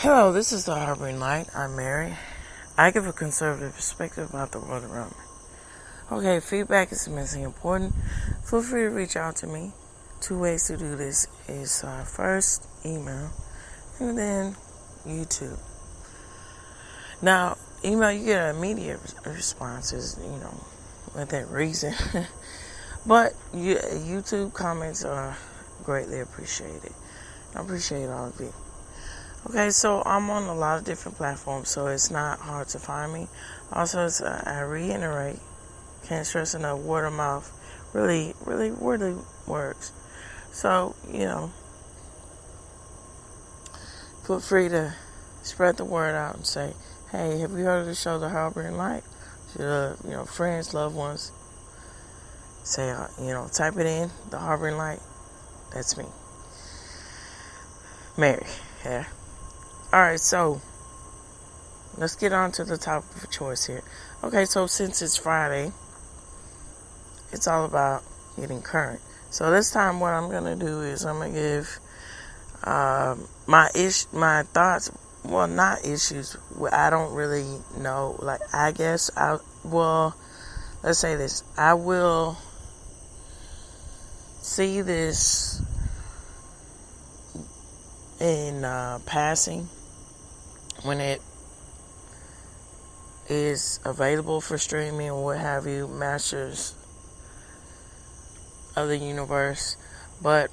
Hello, this is the Harboring Light. I'm Mary. I give a conservative perspective about the world around me. Okay, feedback is immensely important. Feel free to reach out to me. 2 ways to do this is first, email, and then YouTube. Now, email, you get immediate responses, within reason. But YouTube comments are greatly appreciated. I appreciate all of you. Okay, so I'm on a lot of different platforms, so it's not hard to find me. Also, I reiterate, can't stress enough, word of mouth really works. So, feel free to spread the word out and say, hey, have you heard of the show, The Harboring Light? Friends, loved ones, say, type it in, The Harboring Light. That's me. Mary, yeah. Alright, so let's get on to the topic of choice here. Okay, so since it's Friday, it's all about getting current. So this time what I'm going to do is I'm going to give my thoughts, well, not issues, I don't really know, let's say this, I will see this in passing when it is available for streaming or what have you, Masters of the Universe. But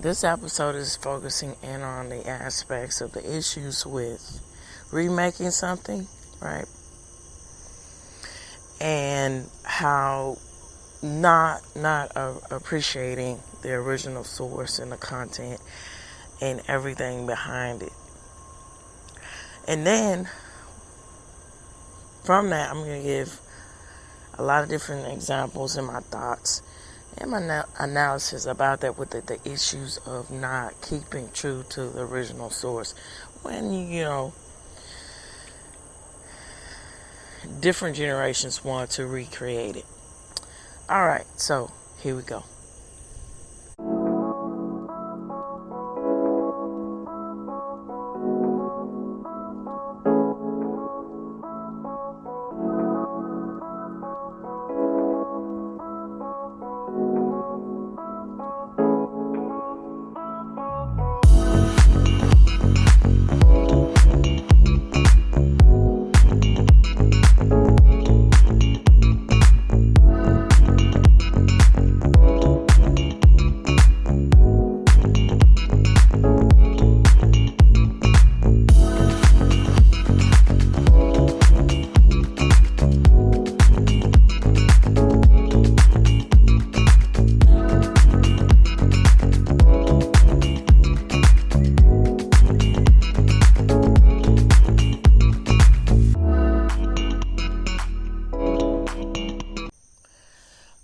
this episode is focusing in on the aspects of the issues with remaking something, right? And how not appreciating the original source and the content and everything behind it. And then from that, I'm going to give a lot of different examples and my thoughts and my analysis about that with the issues of not keeping true to the original source when, different generations want to recreate it. Alright, so here we go.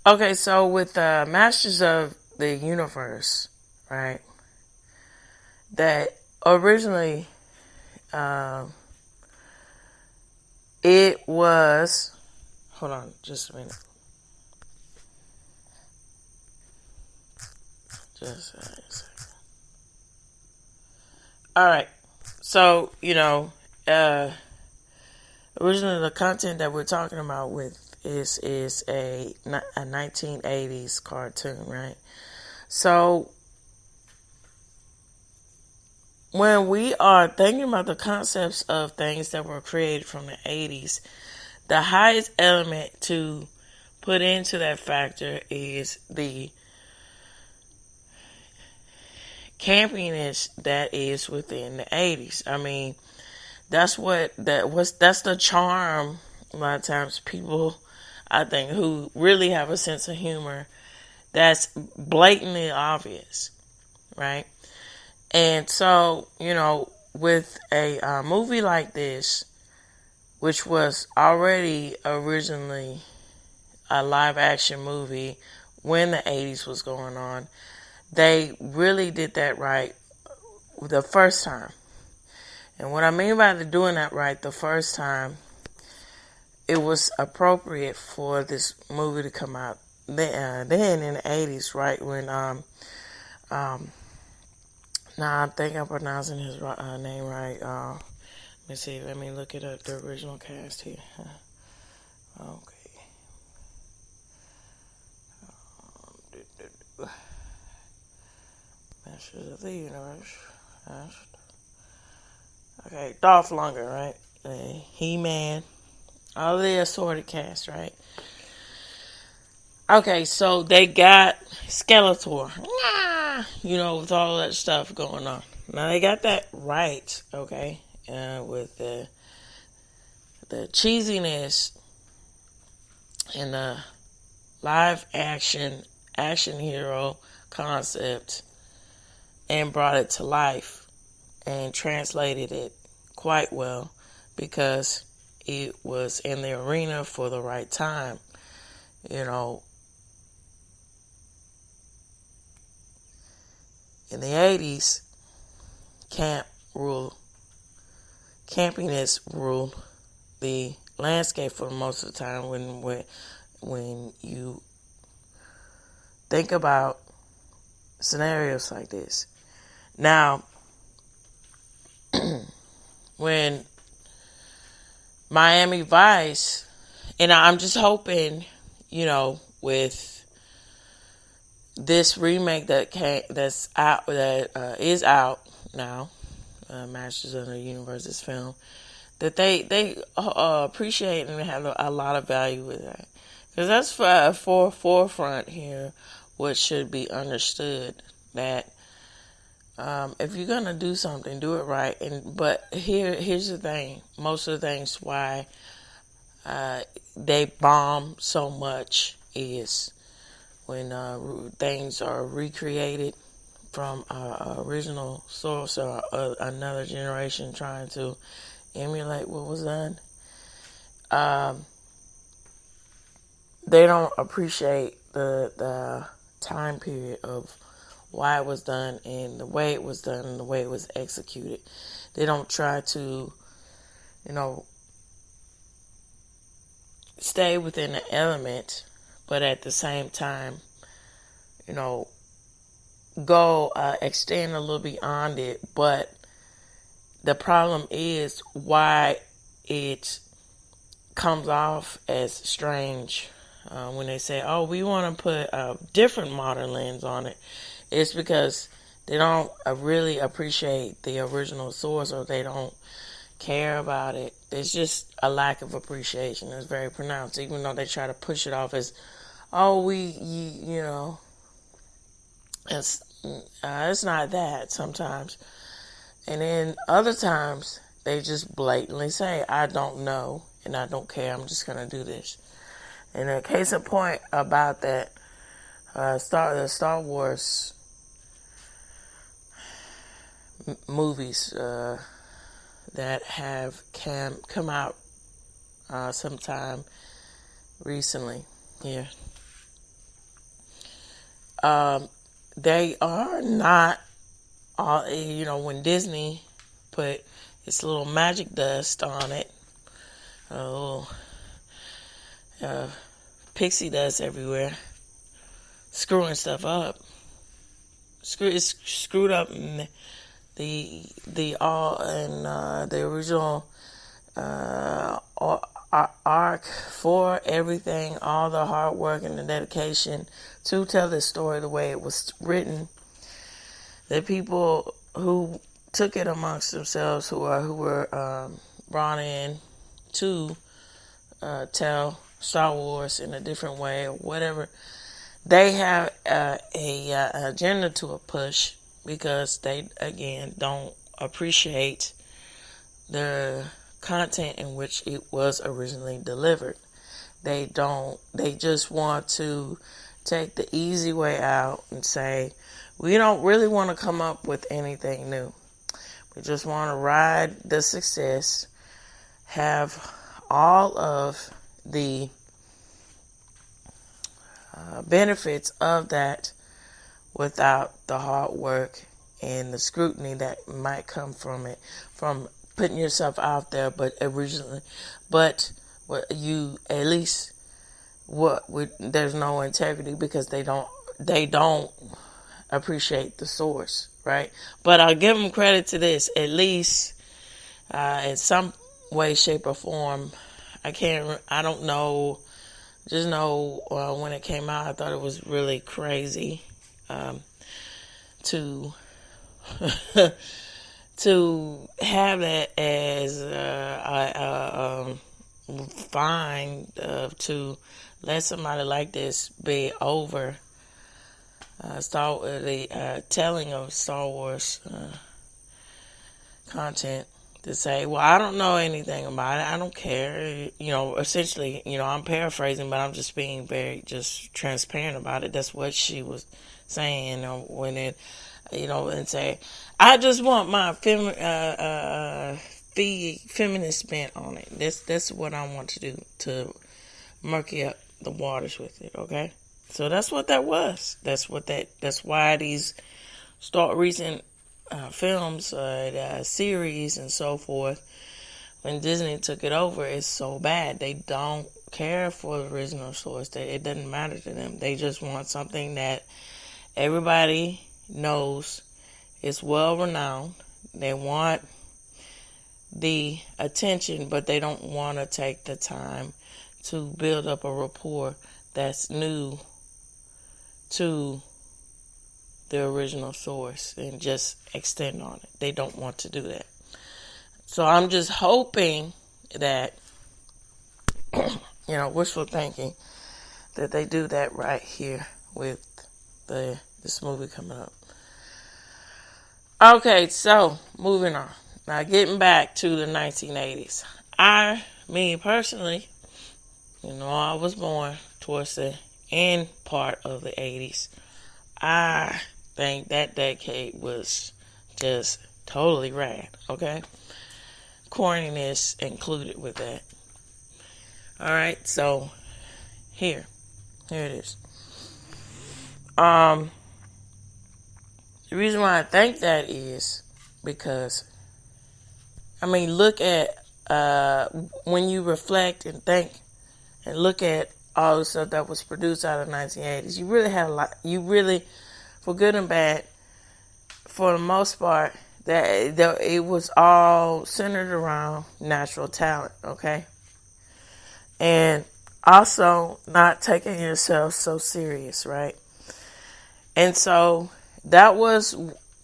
Okay, so with Masters of the Universe, right, that originally it was, hold on just a minute. Just a second. Alright, so, originally the content that we're talking about with is a 1980s cartoon, right? So when we are thinking about the concepts of things that were created from the 80s, the highest element to put into that factor is the campiness that is within the 80s. I mean, that's the charm. A lot of times people, I think, who really have a sense of humor, that's blatantly obvious, right? And so, with a movie like this, which was already originally a live action movie when the 80s was going on, they really did that right the first time. And what I mean by doing that right the first time, it was appropriate for this movie to come out then in the 80s, right, when Nah, I think I'm pronouncing his name right. Let me see. Let me look it up. The original cast here. Okay. Masters of the Universe. Okay, Dolph Lundgren, right? He-Man. All the assorted cast, right? Okay, so they got Skeletor. With all that stuff going on. Now they got that right, okay? With the cheesiness and the live action hero concept and brought it to life and translated it quite well because it was in the arena for the right time. In the 80s, campiness ruled the landscape for most of the time when you think about scenarios like this. Now, when Miami Vice, and I'm just hoping, with this remake that is out now, Masters of the Universe's film, that they appreciate and have a lot of value with that, because that's for forefront here. What should be understood that if you're gonna do something, do it right. But here's the thing: most of the things why they bomb so much is when things are recreated from original source or another generation trying to emulate what was done. They don't appreciate the time period of why it was done and the way it was done and the way it was executed. They don't try to, stay within the element, but at the same time, go extend a little beyond it. But the problem is why it comes off as strange when they say, "Oh, we want to put a different modern lens on it." It's because they don't really appreciate the original source, or they don't care about it. It's just a lack of appreciation. It's very pronounced, even though they try to push it off as, "Oh, it's not that sometimes." And then other times they just blatantly say, "I don't know and I don't care. I'm just gonna do this." And a case in point about that, the Star Wars movies that have come out sometime recently here. They are not all, when Disney put its little magic dust on it, a little pixie dust everywhere, screwing stuff up. It's screwed up in the original arc for everything, all the hard work and the dedication to tell this story the way it was written. The people who took it amongst themselves, who were brought in to tell Star Wars in a different way or whatever, they have a agenda to a push, because they, again, don't appreciate the content in which it was originally delivered. They just want to take the easy way out and say, we don't really want to come up with anything new. We just want to ride the success, have all of the benefits of that without the hard work and the scrutiny that might come from it, from putting yourself out there. But there's no integrity, because they don't appreciate the source, right? But I'll give them credit to this. At least in some way, shape, or form, I don't know. Just know when it came out, I thought it was really crazy to to have that as fine to let somebody like this be over the telling of Star Wars content, to say, well, I don't know anything about it. I don't care. Essentially, I'm paraphrasing, but I'm just being very just transparent about it. That's what she was saying when it, and say, I just want my feminist bent on it. That's what I want to do, to murky up the waters with it, okay? So that's what that was. That's why these recent films, series, and so forth, when Disney took it over, is so bad. They don't care for the original source. It doesn't matter to them. They just want something that everybody knows is well renowned. They want the attention, but they don't want to take the time to build up a rapport that's new to the original source and just extend on it. They don't want to do that. So I'm just hoping that, wishful thinking, that they do that right here with this movie coming up. Okay, so moving on. Now getting back to the 1980s. Me personally, I was born towards the end part of the 80s. I think that decade was just totally rad, okay? Corniness included with that. Alright, so here it is. The reason why I think that is because, look at, when you reflect and think and look at all the stuff that was produced out of the 1980s, you really had a lot, for good and bad, for the most part, that it was all centered around natural talent, okay? And also not taking yourself so serious, right? And so that was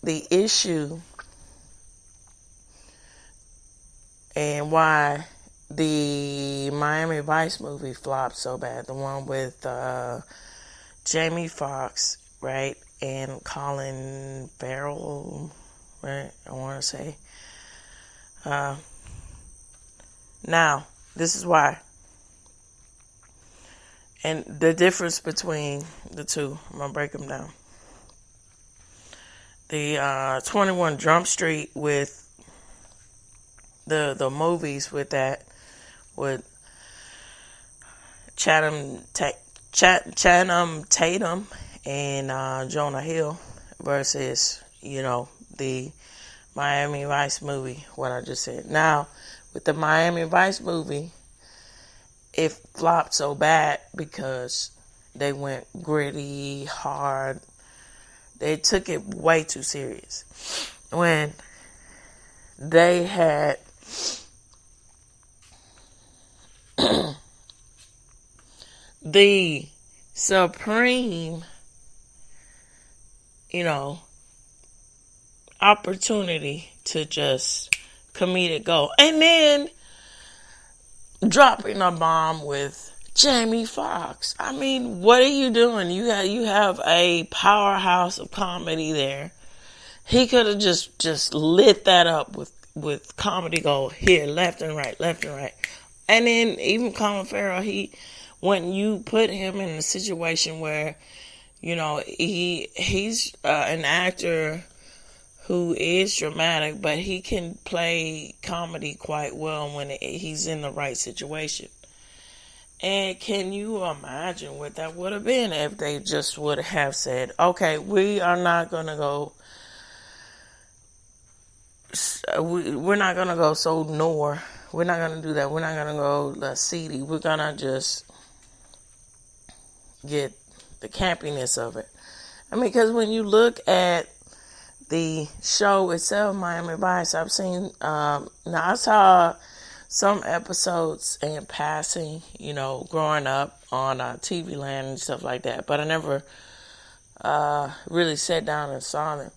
the issue, and why the Miami Vice movie flopped so bad. The one with Jamie Foxx, right? And Colin Farrell, right? I want to say. Now, this is why. And the difference between the two, I'm going to break them down. The 21 Jump Street with the movies with that, with Channing Tatum and Jonah Hill versus, the Miami Vice movie, what I just said. Now, with the Miami Vice movie, it flopped so bad because they went gritty, hard. They took it way too serious. When they had the supreme, opportunity to just comedic gold. And then dropping a bomb with Jamie Foxx. What are you doing? You have a powerhouse of comedy there. He could have just lit that up with comedy gold here, left and right. And then even Colin Farrell, when you put him in a situation where, he's an actor who is dramatic, but he can play comedy quite well when he's in the right situation. And can you imagine what that would have been if they just would have said, okay, we are not going to go, we're not going to go so nor, we're not going to do that, we're not going to go seedy, we're going to just get the campiness of it. I mean, because when you look at the show itself, Miami Vice, I've seen, now I saw some episodes in passing, growing up on TV Land and stuff like that, but I never really sat down and saw them.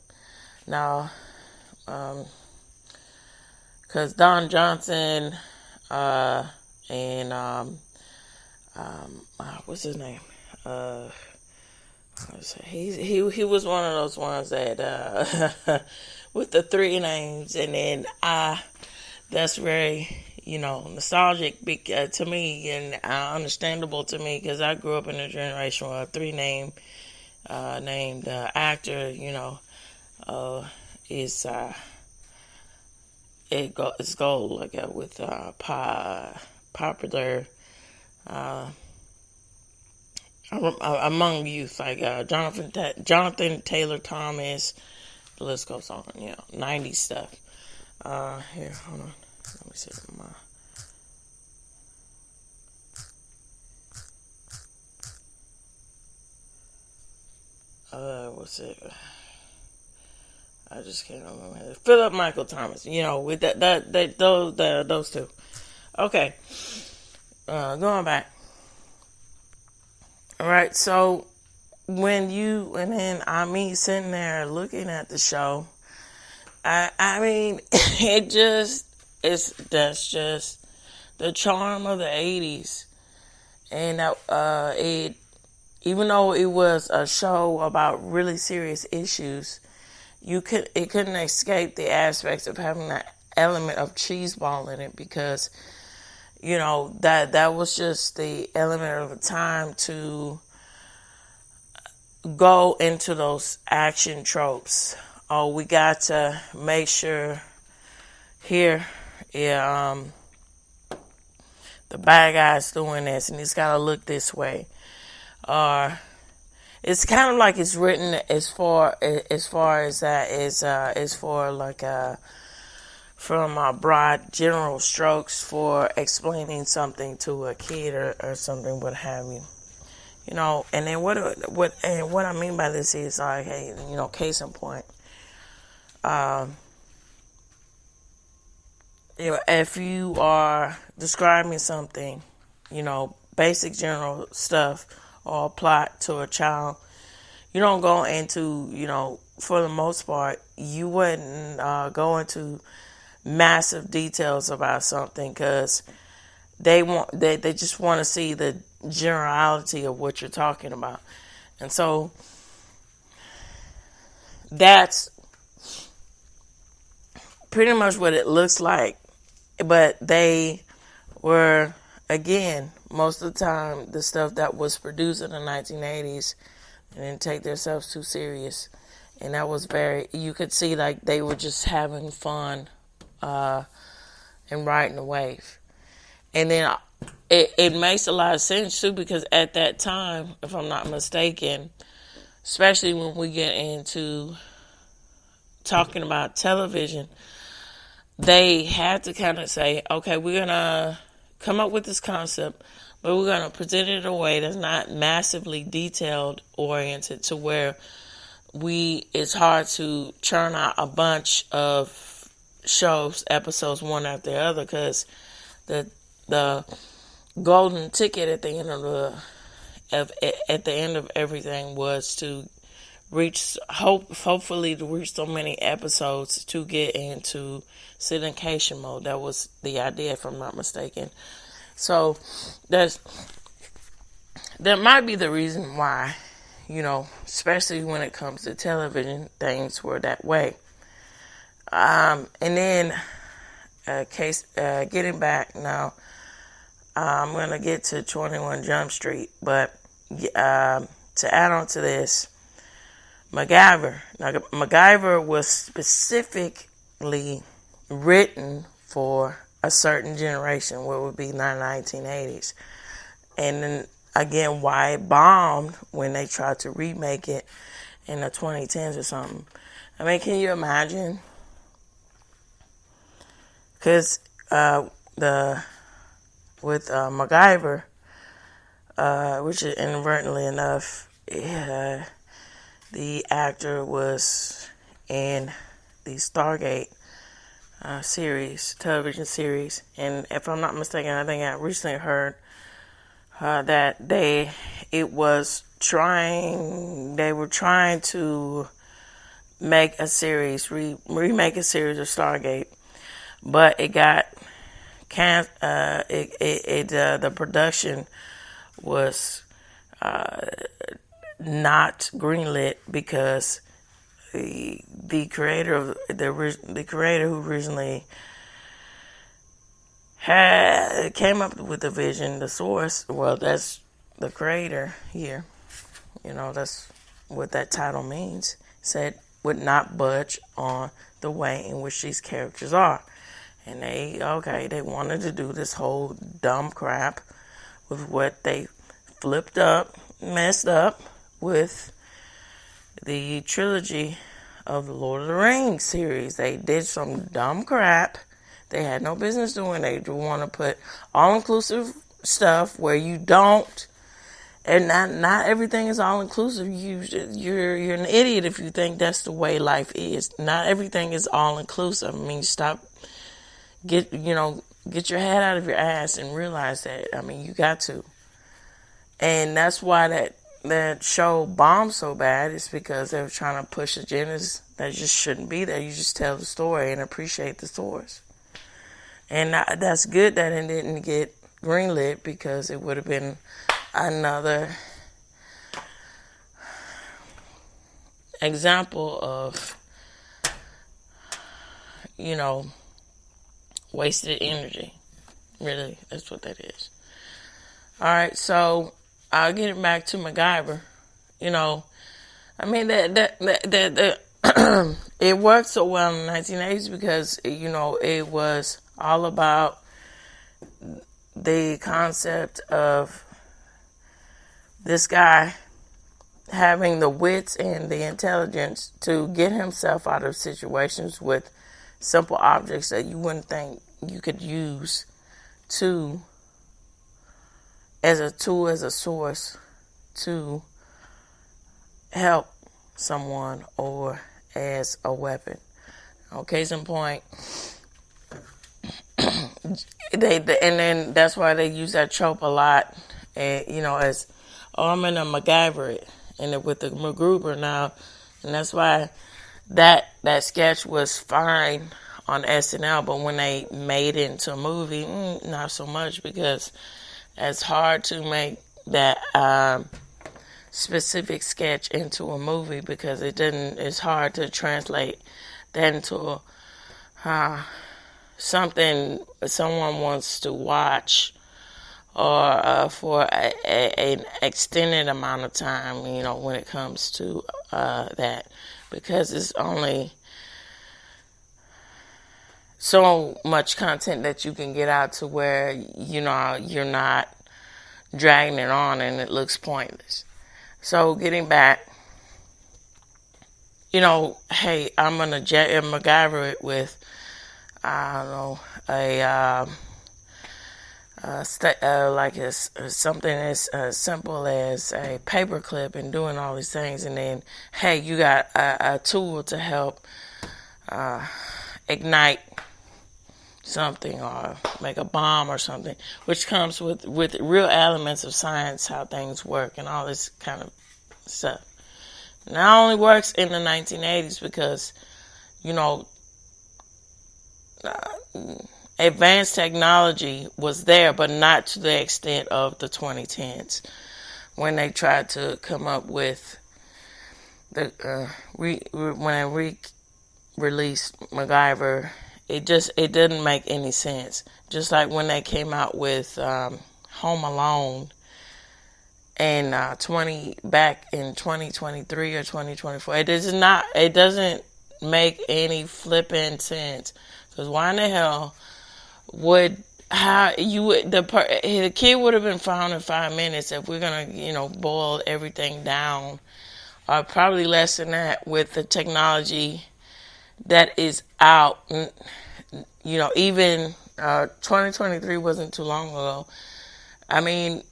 Now, because Don Johnson and what's his name? He was one of those ones that with the three names, and then that's very nostalgic to me, and understandable to me, because I grew up in a generation where a three named actor is it's gold, like with popular among youth, like Jonathan Taylor Thomas. The list goes on, 90s stuff. Here, hold on. Let me see what's it? I just can't remember. Philip Michael Thomas. With those two. Okay. Going back. All right. So when me sitting there looking at the show, I mean, that's just the charm of the 80s. And it, even though it was a show about really serious issues, it couldn't escape the aspects of having that element of cheeseball in it, because that was just the element of the time to go into those action tropes. Oh, we got to make sure here, the bad guy's doing this, and he's got to look this way. Or it's kind of like it's written as far as that is for like from broad general strokes for explaining something to a kid or something, what have you. And then what I mean by this is, like, hey, case in point. If you are describing something, basic general stuff or plot to a child, you don't go into, for the most part, you wouldn't go into massive details about something, because they just want to see the generality of what you're talking about. And so that's pretty much what it looks like. But they were, again, most of the time, the stuff that was produced in the 1980s, they didn't take themselves too serious. And that was you could see like they were just having fun and riding the wave. And then it makes a lot of sense too, because at that time, if I'm not mistaken, especially when we get into talking about television, they had to kind of say, okay, we're going to come up with this concept, but we're going to present it in a way that's not massively detailed oriented, to where it's hard to churn out a bunch of shows, episodes, one after the other, because the golden ticket at the end of everything was to hopefully to reach so many episodes to get into syndication mode. That was the idea, if I'm not mistaken. So that might be the reason why, especially when it comes to television, things were that way. And then getting back now, I'm going to get to 21 Jump Street, but to add on to this, MacGyver. Now, MacGyver was specifically written for a certain generation, what would be the 1980s. And then, again, why it bombed when they tried to remake it in the 2010s or something. I mean, can you imagine? Because with MacGyver, which is inadvertently enough, the actor was in the Stargate television series, and if I'm not mistaken, I think I recently heard that they were trying to make a series, remake a series of Stargate, but it got the production was not greenlit because the creator of the creator who originally came up with the vision, the source. Well, that's the creator here. That's what that title means. Said would not budge on the way in which these characters are, and they wanted to do this whole dumb crap with what they messed up with the trilogy of the Lord of the Rings series. They did some dumb crap they had no business doing. They do want to put all-inclusive stuff where you don't, and not everything is all-inclusive. You're an idiot if you think that's the way life is. Not everything is all-inclusive. I mean, get your head out of your ass and realize that. I mean, you got to. And that's why that show bombed so bad. It's because they were trying to push agendas that just shouldn't be there. You just tell the story and appreciate the source. And that's good that it didn't get greenlit, because it would have been another example of, wasted energy. Really, that's what that is. All right, so I'll get it back to MacGyver. I mean that it worked so well in the 1980s because it was all about the concept of this guy having the wits and the intelligence to get himself out of situations with simple objects that you wouldn't think you could use as a tool, as a source to help someone or as a weapon. Case in point, and then that's why they use that trope a lot, as I'm gonna MacGyver it, and with the MacGruber now, and that's why that sketch was fine on SNL, but when they made it into a movie, not so much, because it's hard to make that specific sketch into a movie, because it's hard to translate that into something someone wants to watch, or for an extended amount of time, when it comes to that, because it's only so much content that you can get out to where, you're not dragging it on and it looks pointless. So getting back, hey, I'm going to MacGyver it with, I don't know, something as simple as a paperclip and doing all these things, and then, hey, you got a tool to help ignite something or make a bomb or something, which comes with real elements of science, how things work and all this kind of stuff. Not only works in the 1980s because, advanced technology was there, but not to the extent of the 2010s, when they tried to come up with when I released MacGyver. It didn't make any sense. Just like when they came out with Home Alone and back in 2023 or 2024. It doesn't make any flipping sense. Because why in the hell the kid would have been found in 5 minutes if we're gonna, boil everything down, or probably less than that with the technology that is out. Even 2023 wasn't too long ago. I mean,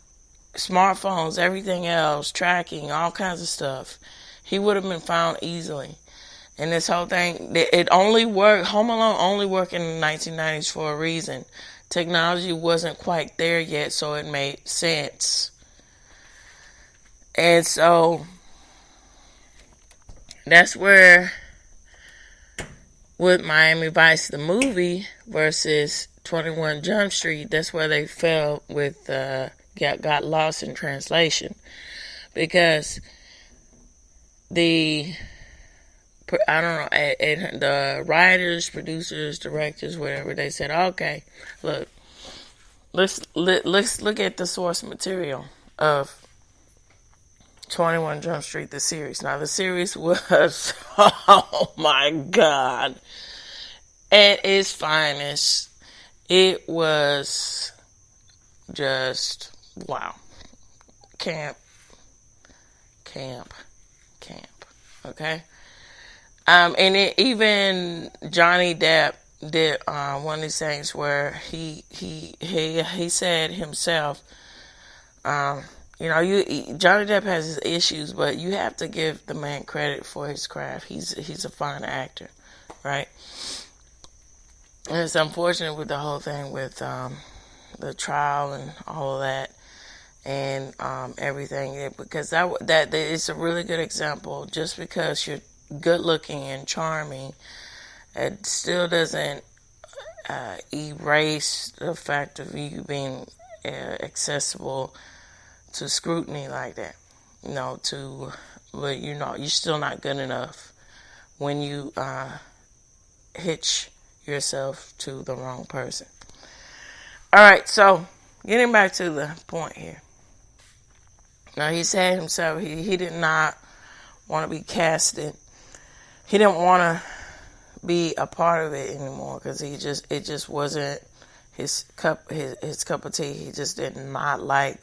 smartphones, everything else, tracking, all kinds of stuff. He would have been found easily. And this whole thing, it only worked, Home Alone only worked in the 1990s for a reason. Technology wasn't quite there yet, so it made sense. And so, that's where, with Miami Vice, the movie, versus 21 Jump Street, that's where they fell with, got lost in translation. Because the writers, producers, directors, whatever, they said, okay, look, let's look at the source material of 21 Jump Street, the series. Now, the series was, oh my God, at its finest. It was just, wow. Camp. Okay? And even Johnny Depp did one of these things where he said himself, Johnny Depp has his issues, but you have to give the man credit for his craft. He's a fine actor, right? And it's unfortunate with the whole thing with the trial and all of that, and everything, because that is a really good example. Just because you're good looking and charming, it still doesn't erase the fact of you being accessible to scrutiny like that. But you're still not good enough when you hitch yourself to the wrong person. Alright, so getting back to the point here. Now, he said himself he did not want to be casted. He didn't want to be a part of it anymore because it just wasn't his cup of tea. He just did not like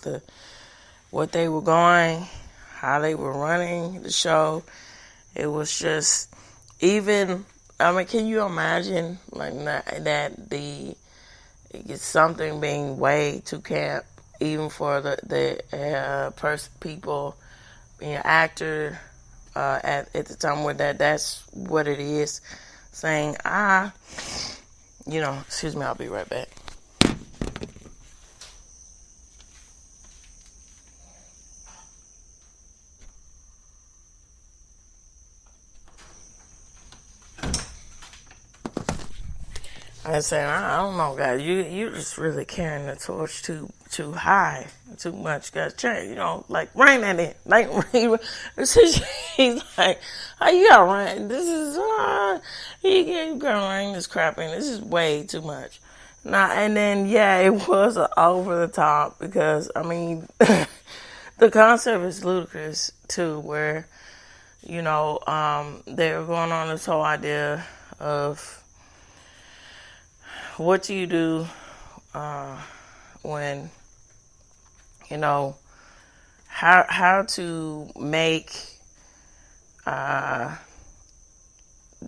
what they were going, how they were running the show. It was just, even, can you imagine like that something being way too camp, even for the people being an actor at the time where that's what it is, saying, excuse me, I'll be right back. I was saying, I don't know, guys. You just really carrying the torch too high, too much. Guys, change, like rain that in, like rain. He's like, how you got rain? This is you got rain this crap in. This is way too much. Nah, and then it was over the top because the concept is ludicrous too, where they were going on this whole idea of, what do you do when, how to make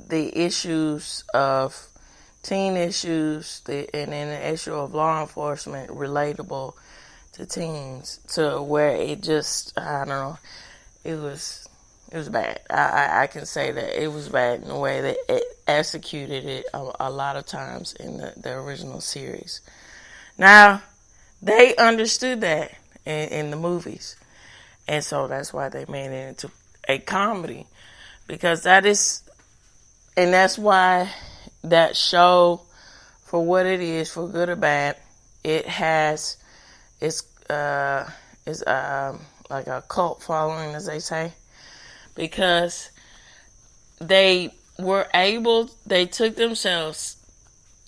the issues of teen issues and then the issue of law enforcement relatable to teens, to where it just, I don't know, it was bad. I can say that it was bad in the way that it executed it a lot of times in the original series. Now, they understood that in the movies. And so that's why they made it into a comedy. Because that's why that show, for what it is, for good or bad, it has, it's like a cult following, as they say. Because they took themselves,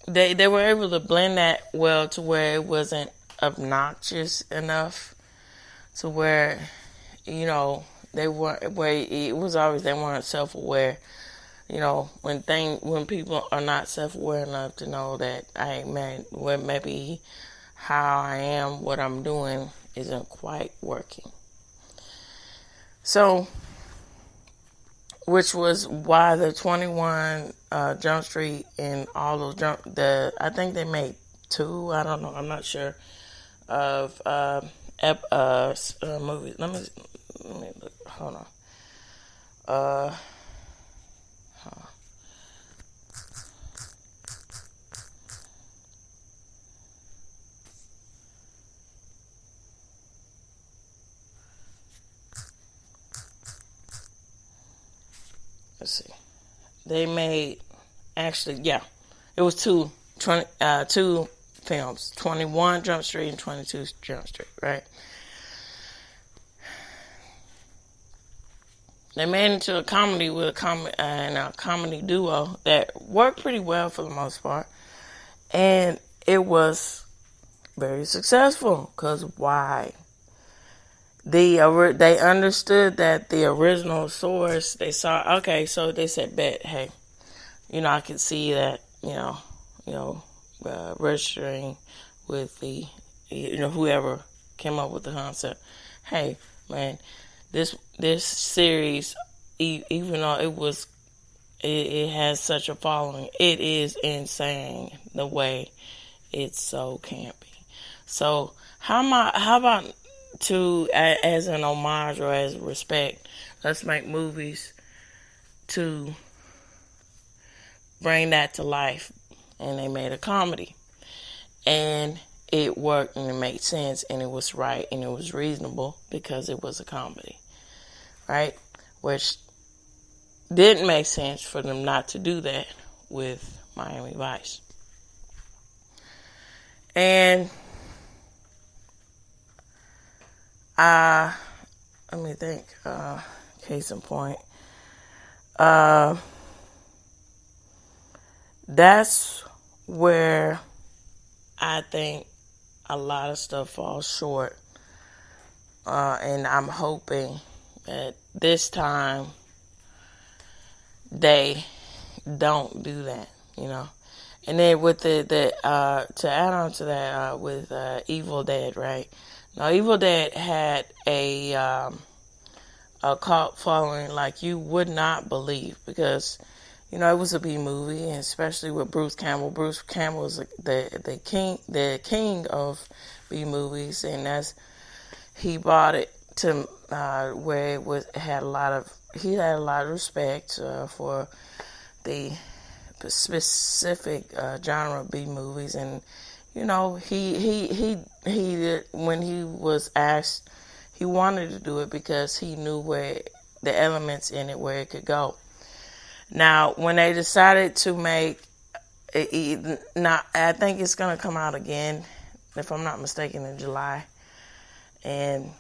they were able to blend that well to where it wasn't obnoxious enough to where, they weren't, where it was always, they weren't self-aware. When people are not self-aware enough to know that, maybe how I am, what I'm doing isn't quite working. So, which was why the 21 Jump Street and all those I think they made 2, I don't know, I'm not sure, of movies. Let me look, hold Uh, let's see. They made, actually, yeah, it was two films, 21 Jump Street and 22 Jump Street, right? They made it into a comedy with a comedy duo that worked pretty well for the most part. And it was very successful, because why? They understood that the original source, they saw, okay, so they said, bet, hey, I can see that, registering with the, whoever came up with the concept. Hey, man, this series, even though it has such a following, it is insane the way it's so campy. So how about as an homage or as respect, let's make movies to bring that to life. And they made a comedy, and it worked, and it made sense, and it was right, and it was reasonable because it was a comedy, right? Which didn't make sense for them not to do that with Miami Vice. And let me think, case in point, that's where I think a lot of stuff falls short. And I'm hoping that this time they don't do that, And then with to add on to that, with Evil Dead, right? Now, Evil Dead had a cult following like you would not believe, because it was a B movie, and especially with Bruce Campbell. Bruce Campbell was the king of B movies, and he brought it to where he had a lot of respect for the specific genre of B movies, and he when he was asked, he wanted to do it because he knew where the elements in it, where it could go. Now, when they decided to make it, now I think it's going to come out again, if I'm not mistaken, in July. And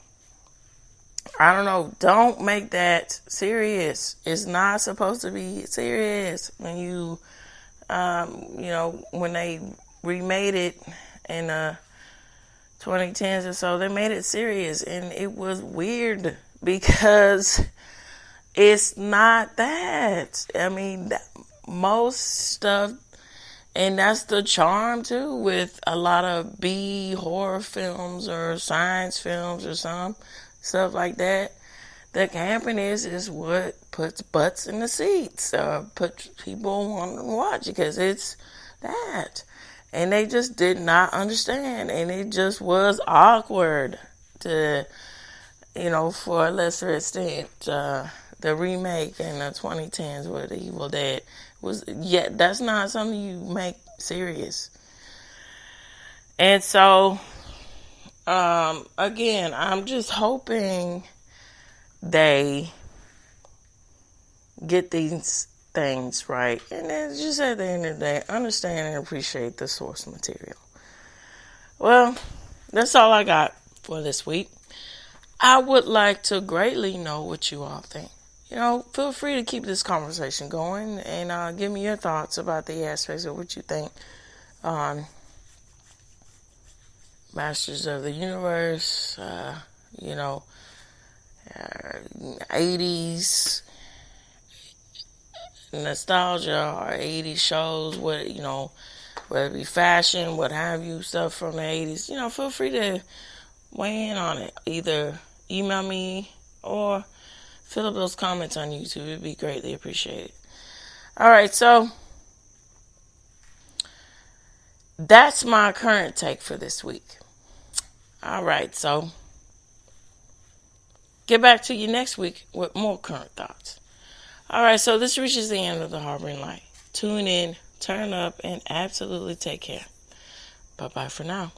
I don't know, don't make that serious. It's not supposed to be serious. When when they remade it in the 2010s or so, they made it serious, and it was weird because it's not that. I mean, most stuff, and that's the charm too with a lot of B horror films or science films or some stuff like that. The campiness is what puts butts in the seats, puts people wanting to watch, because it's that. And they just did not understand, and it just was awkward to, for a lesser extent. The remake in the 2010s with the Evil Dead that's not something you make serious. And so, again, I'm just hoping they get these things right, and then just at the end of the day, understand and appreciate the source material. Well, that's all I got for this week. I would like to greatly know what you all think. Feel free to keep this conversation going, and give me your thoughts about the aspects of what you think on Masters of the Universe, 80s nostalgia or 80s shows, whether it be fashion, what have you, stuff from the 80s. Feel free to weigh in on it. Either email me or fill up those comments on YouTube. It'd be greatly appreciated. All right, so that's my current take for this week. All right, so get back to you next week with more current thoughts. All right, so this reaches the end of the Harboring Light. Tune in, turn up, and absolutely take care. Bye-bye for now.